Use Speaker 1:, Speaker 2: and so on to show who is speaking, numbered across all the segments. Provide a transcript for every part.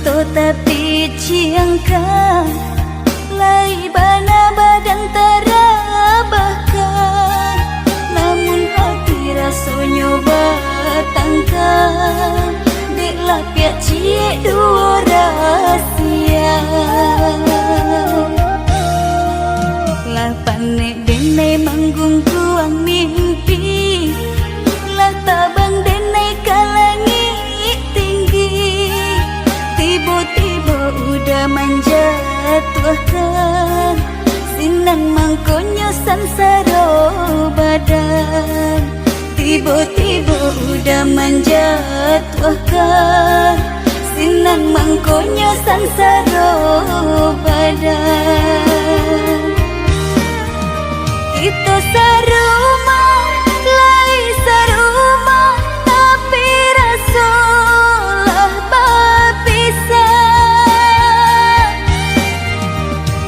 Speaker 1: to tapi ciangkan lai bana badan terabahkan, namun hati rasanya batangkan deklah piak cie dua rahasia. Lah panek denai manggung kuang mimpi, lah tabang denai kalangit tinggi, tiba-tiba udah menjatuhkan sinan mangkonya sansaro badan, tiba-tiba udah menjatuhkan sinan mangkonya sansaro badan. Kita sarumah, lai sarumah, tapi rasulah berpisah.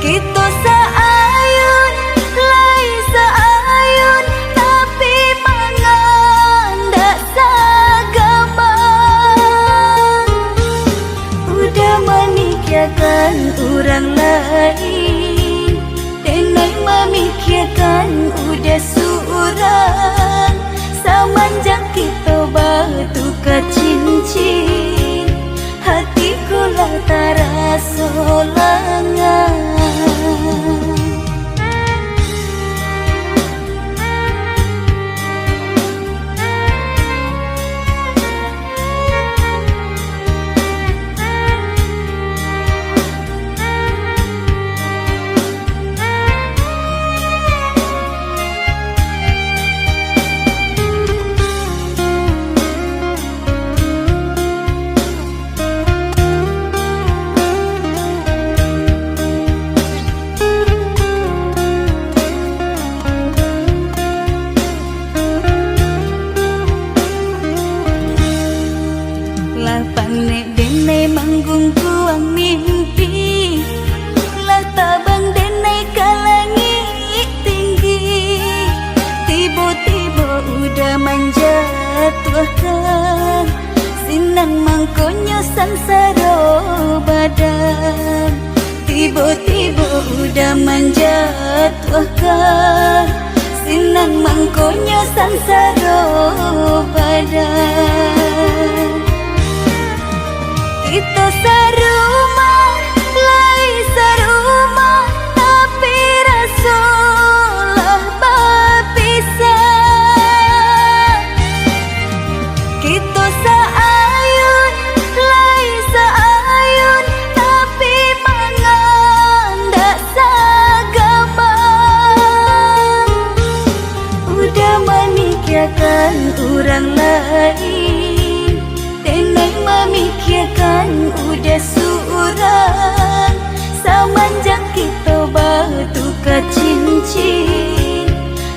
Speaker 1: Kita saayun, lai saayun, tapi mangan dak sagama. Udah memikirkan orang lain, denai memikirkan udah seorang, semenjak kita bertukar cincin, hatiku lah terasa lengang. Manggung kuang mimpi, lah tabang denai kalangit tinggi, tiba-tiba udah menjatuhkan sinan mangkonya sansaro badan, tiba-tiba udah menjatuhkan sinan mangkonya sansaro badan. Kita sarumah, lai sarumah, tapi rasulah berpisah. Kita saayun, lai saayun, tapi mangan dak sagama. Udah memikirkan orang lain, denai memikirkan udah seorang, semenjak kita bertukar cincin,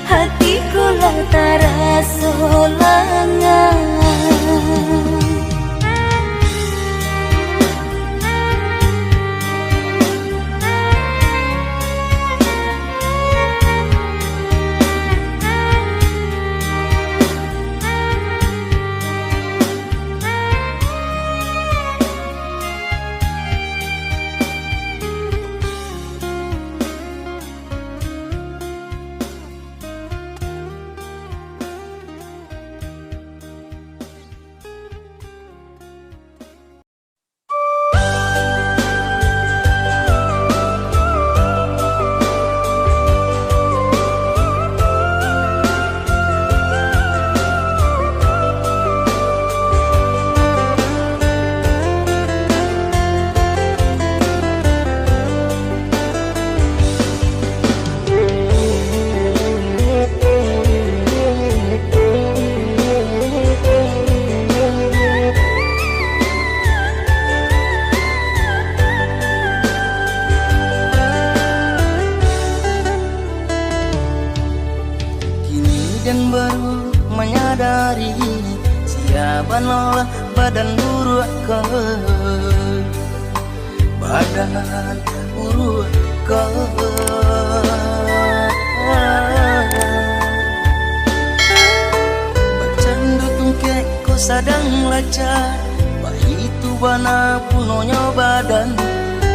Speaker 1: hatiku lah terasa lengang.
Speaker 2: menyadari siapapun badan buruk ke badan buruk ke bercandu tungkek ko sadang laca bayi itu bana punonya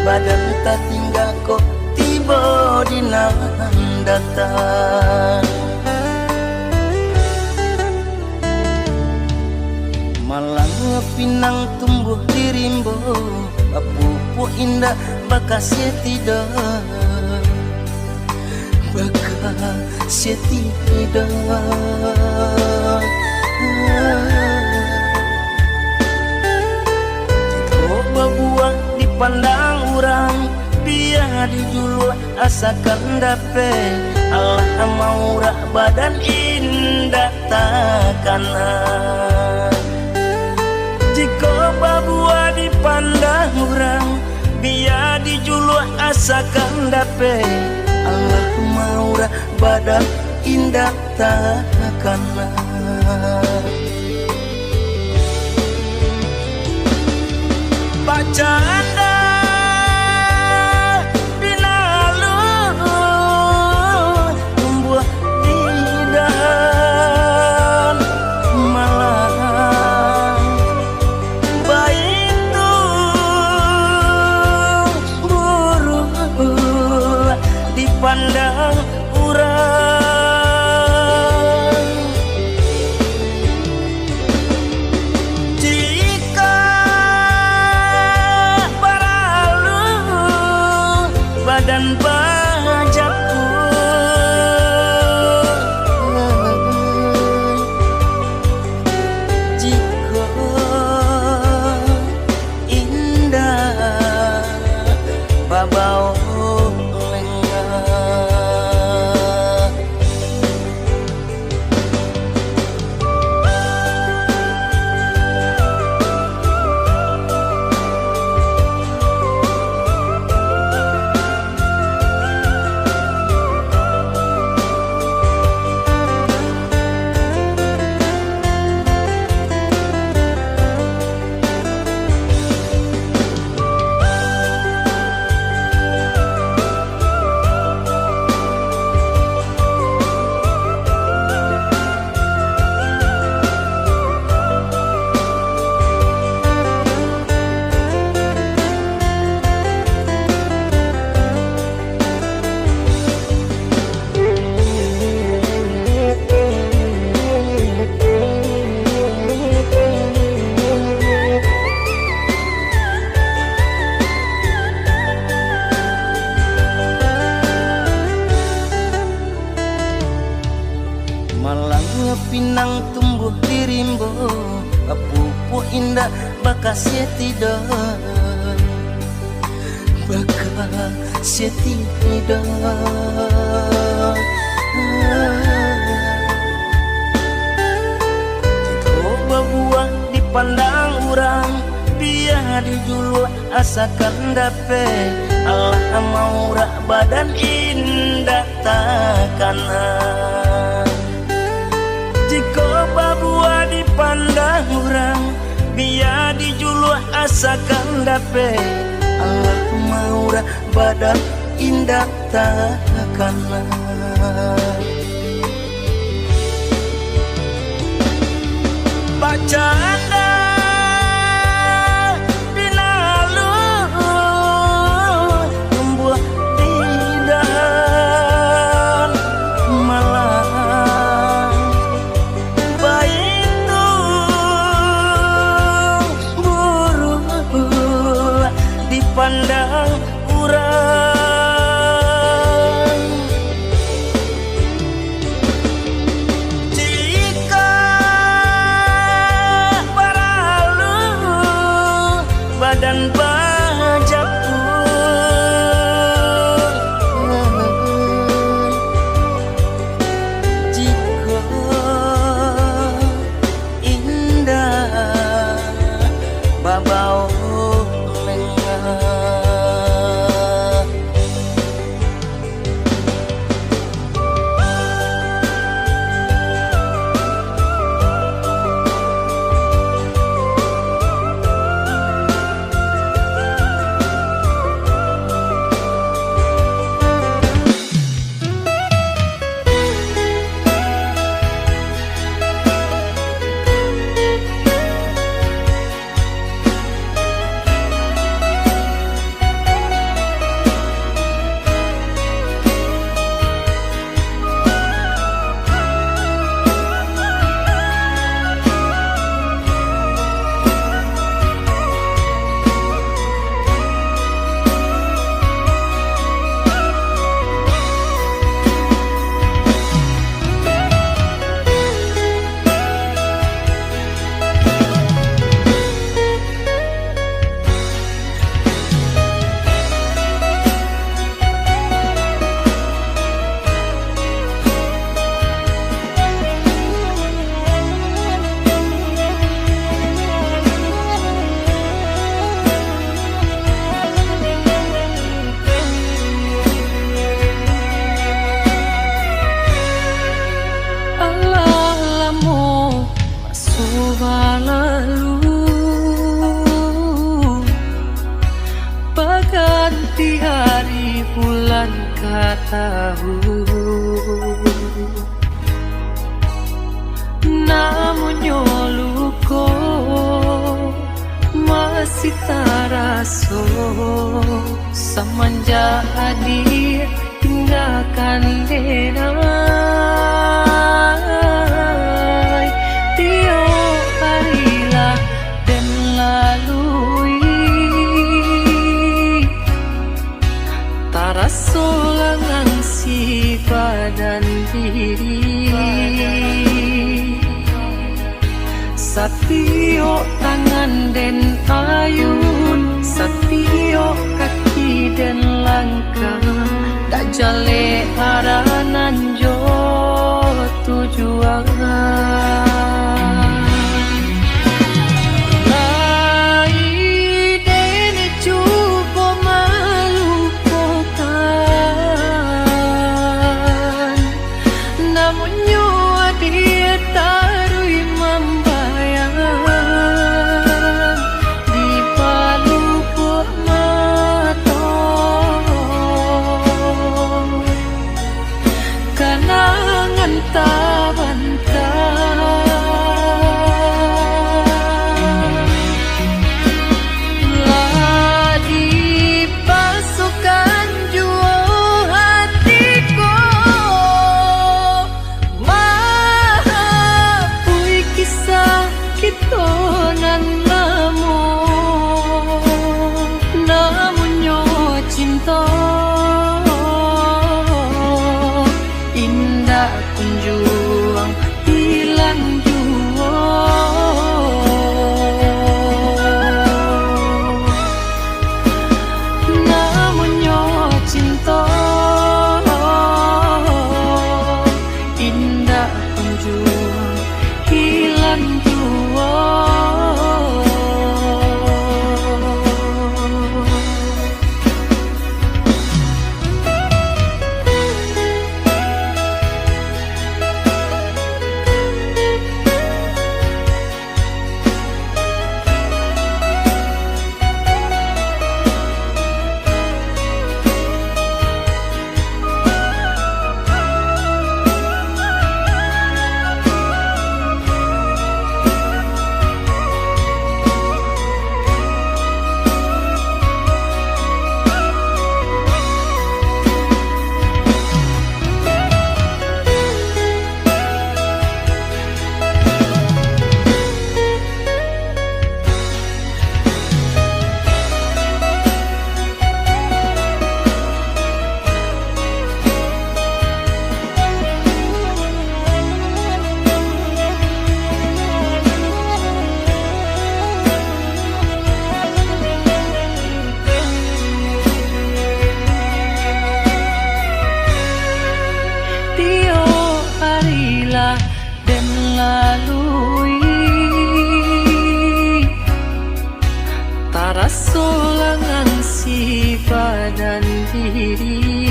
Speaker 2: badan tak tinggal kok tiba di datang. Malang pinang tumbuh di rimbo, pupu indah bakas tidak, bakas tidak. Coba buah dipandang orang, biar dijulu asakan dape. Allah mau rak badan indah takana. Jika babua dipandang orang, biar dijulu asakan dape. Allah mau rak badan indah takana. Bacaan pandang urang. Jika baralu badan bajakku, jika indah babau pinang tumbuh di rimbo, pupu indah bakas tidak, bakas tidak. Coba buah dipandang orang, biar dijulu asakan dape. Allah mau rak badan indah takana. Jika babua dipandang orang, biar dijulu asakan dape. Allah mau rak badan indah takana. Bacaan pandang urang. Jika
Speaker 3: tahu, namun nyoluko masih taraso semenjak hadir tinggalkan denai. Tiap harilah dan lalui taraso langang si badan diri. Satio tangan den ayun, satio kaki den langkah, dak jale aranan jo tujuan. Lai dene cuba melupakan, namun nyawa dia tarui membayang di palupuk mata, kenangan tak bantah. Lah dipasukan jua hatiku, maafui kisah kita nan namun nyo cinta indah kunjung hilang jua. Namun nyo cinta indah kunjung hilang jua. Dan lalui taraso langang si badan diri.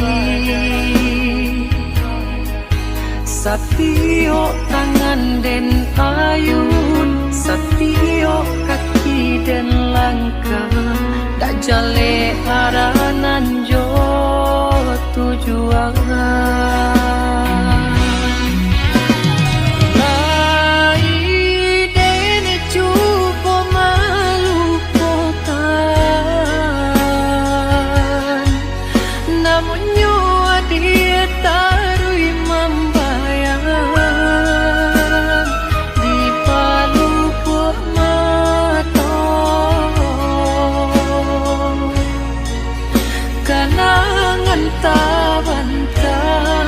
Speaker 3: Satio tangan den ayun, satio kaki den langkah, dak jale aranan jo tujuan. Namun nyawa dia tarui membayang di palupuk mata, kenangan tak bantah.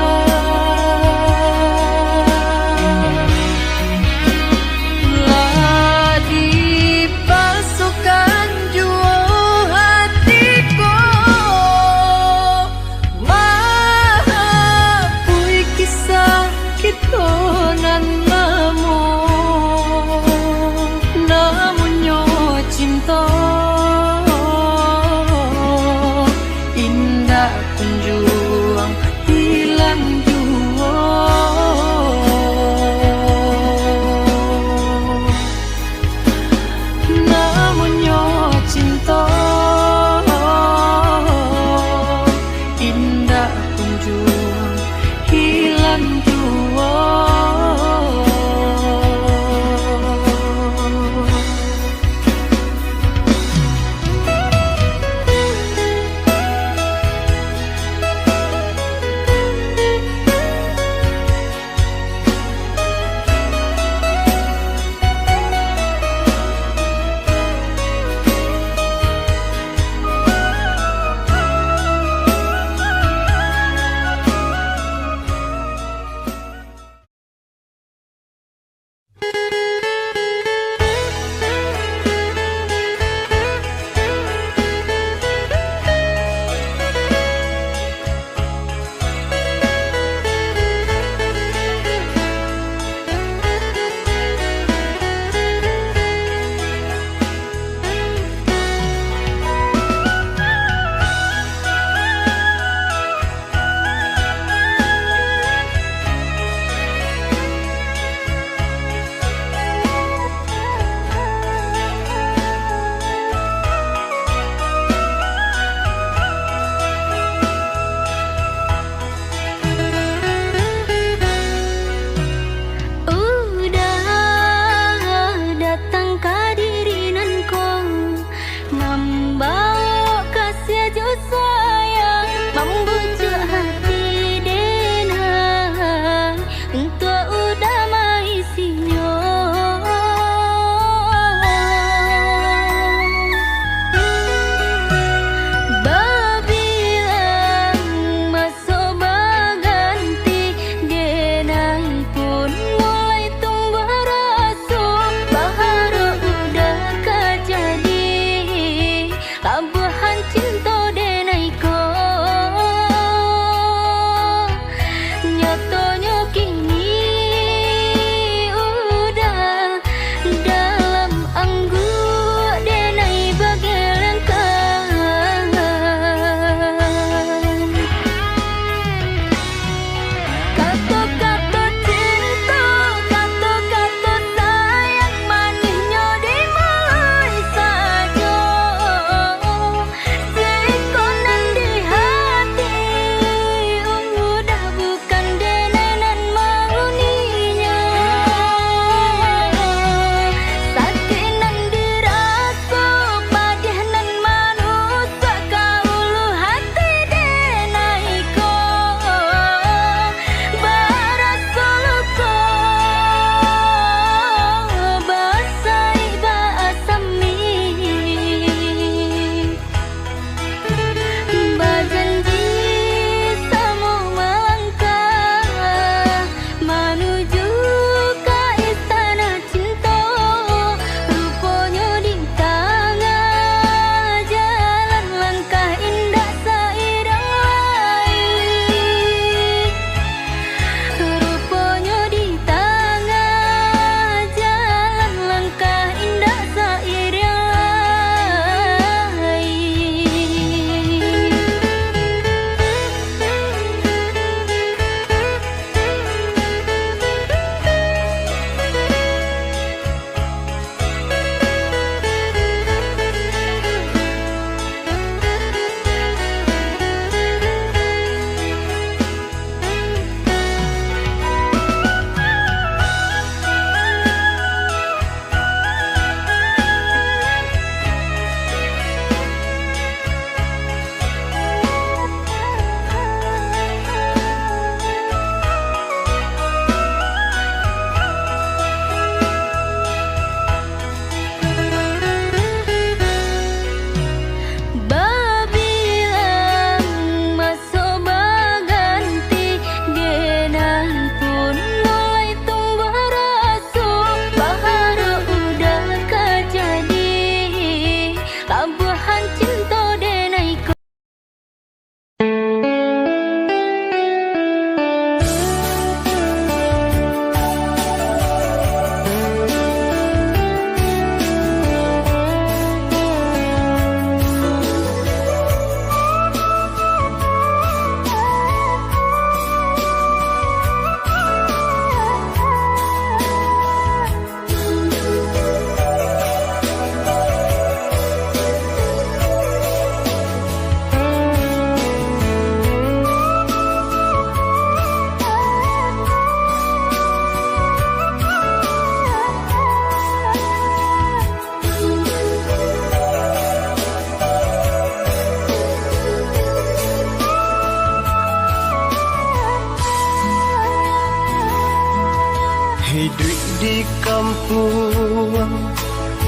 Speaker 2: Hidup di kampung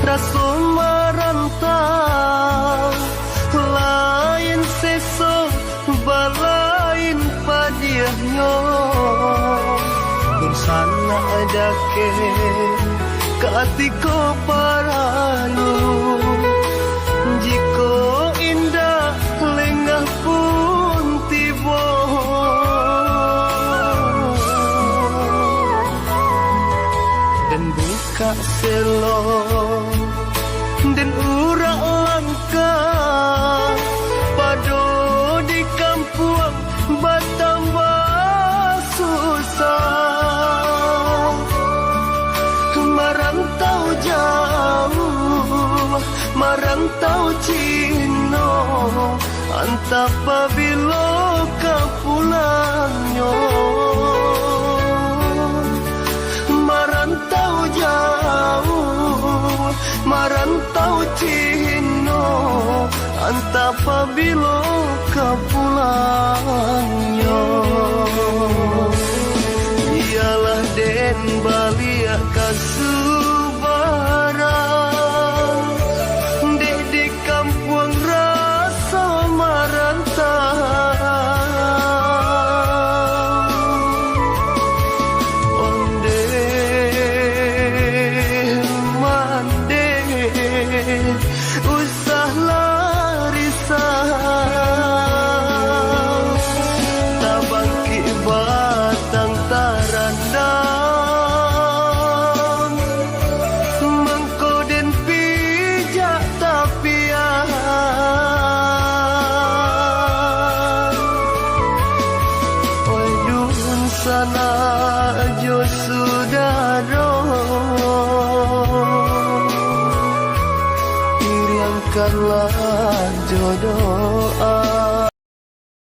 Speaker 2: rasa merantau, lain sesok balain padiahnya. Bersana ada ke katiko paralu, jiko indah lengah pun tiba. Dan buka selo dan urak langkah pado di kampung bertambah susah. Merantau jauh, merantau Cino, antap pabilo ke pulangnya. Merantau jauh, merantau Cino, antap pabilo ke pulangnya. Ialah den baliak kasubaran, dek di kampung rasa merantau. Onde mande usah larisau, tabangki batang tarandang, mengkoden pijak tapian. Oi dun sana jo sudaro, kirimkanlah jodoh.